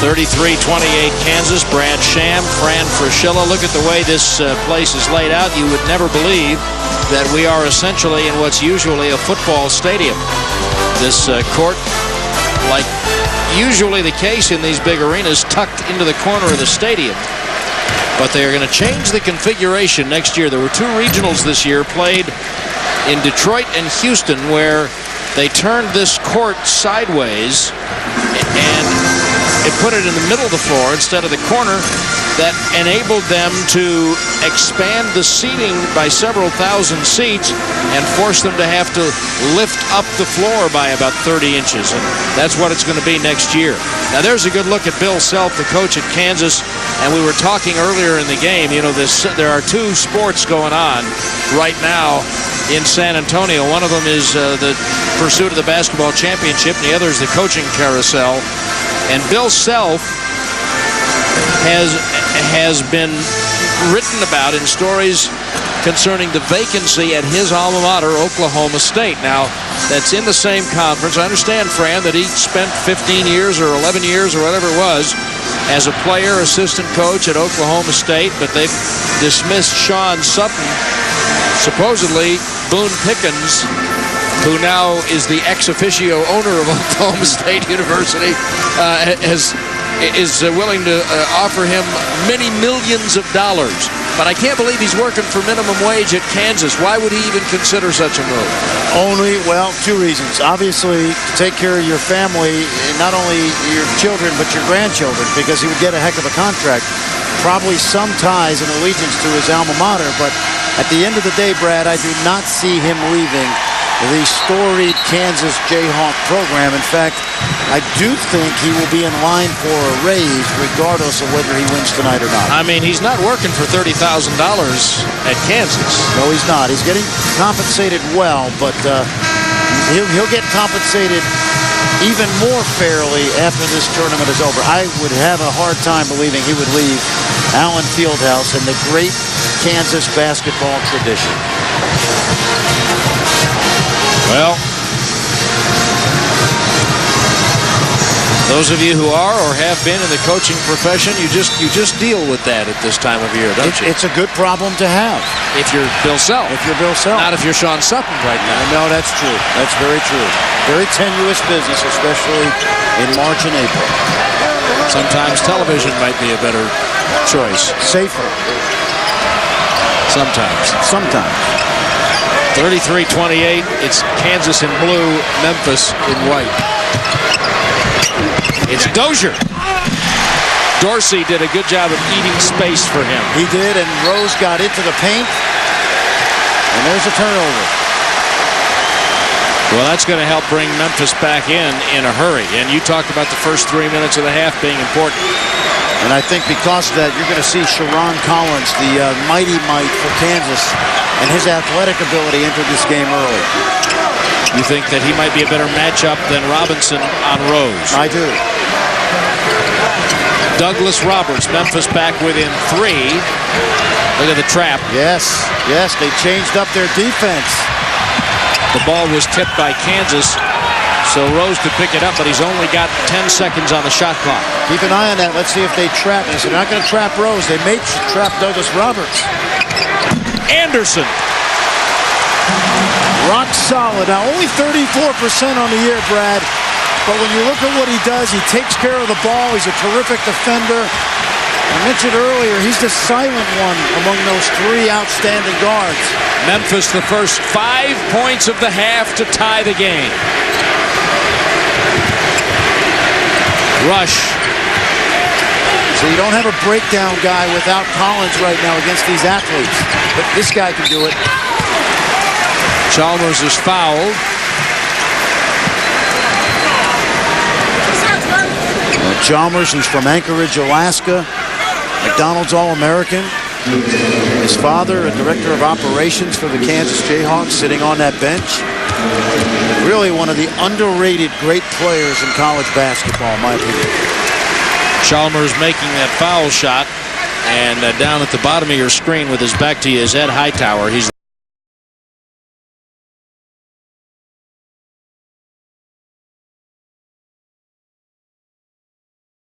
33-28 Kansas. Brad Sham, Fran Fraschilla. Look at the way this place is laid out. You would never believe that we are essentially in what's usually a football stadium. This court, like usually the case in these big arenas, tucked into the corner of the stadium. But they are going to change the configuration next year. There were two regionals this year played in Detroit and Houston, where they turned this court sideways and it put it in the middle of the floor instead of the corner. That enabled them to expand the seating by several thousand seats and force them to have to lift up the floor by about 30 inches. And that's what it's going to be next year. Now, there's a good look at Bill Self, the coach at Kansas. And we were talking earlier in the game, you know, there are two sports going on right now in San Antonio. One of them is the pursuit of the basketball championship, and the other is the coaching carousel. And Bill Self has been written about in stories concerning the vacancy at his alma mater, Oklahoma State. Now, that's in the same conference. I understand, Fran, that he spent 15 years or 11 years or whatever it was as a player, assistant coach at Oklahoma State, but they've dismissed Sean Sutton. Supposedly, Boone Pickens, who now is the ex officio owner of Oklahoma State University, is willing to offer him many millions of dollars. But I can't believe he's working for minimum wage at Kansas. Why would he even consider such a move? Only, well, two reasons. Obviously, to take care of your family, not only your children, but your grandchildren, because he would get a heck of a contract. Probably some ties and allegiance to his alma mater, but at the end of the day, Brad, I do not see him leaving the storied Kansas Jayhawk program. In fact, I do think he will be in line for a raise regardless of whether he wins tonight or not. I mean, he's not working for $30,000 at Kansas. No, he's not. He's getting compensated well, but he'll get compensated even more fairly after this tournament is over. I would have a hard time believing he would leave Allen Fieldhouse and the great Kansas basketball tradition. Well, those of you who are or have been in the coaching profession, you just deal with that at this time of year, don't you? It's a good problem to have. If you're Bill Self. If you're Bill Self. Not if you're Sean Sutton right now. No, that's true. That's very true. Very tenuous business, especially in March and April. Sometimes television might be a better choice. Safer. Sometimes. 33-28. It's Kansas in blue, Memphis in white. It's Dozier. Dorsey did a good job of eating space for him. He did, and Rose got into the paint. And there's a turnover. Well, that's going to help bring Memphis back in a hurry. And you talked about the first 3 minutes of the half being important. And I think because of that, you're going to see Sharon Collins, the mighty might for Kansas, and his athletic ability enter this game early. You think that he might be a better matchup than Robinson on Rose? I do. Douglas Roberts, Memphis back within 3. Look at the trap. Yes, they changed up their defense. The ball was tipped by Kansas, so Rose could pick it up, but he's only got 10 seconds on the shot clock. Keep an eye on that. Let's see if they trap this. They're not going to trap Rose. They may trap Douglas Roberts. Anderson. Rock solid. Now, only 34% on the year, Brad. But when you look at what he does, he takes care of the ball. He's a terrific defender. I mentioned earlier, he's the silent one among those 3 outstanding guards. Memphis, the first 5 points of the half to tie the game. Rush. So you don't have a breakdown guy without Collins right now against these athletes. But this guy can do it. Chalmers is fouled. Chalmers, who's from Anchorage, Alaska, McDonald's All-American. His father, a director of operations for the Kansas Jayhawks, sitting on that bench. Really one of the underrated great players in college basketball, in my opinion. Chalmers making that foul shot. And down at the bottom of your screen with his back to you is Ed Hightower. He's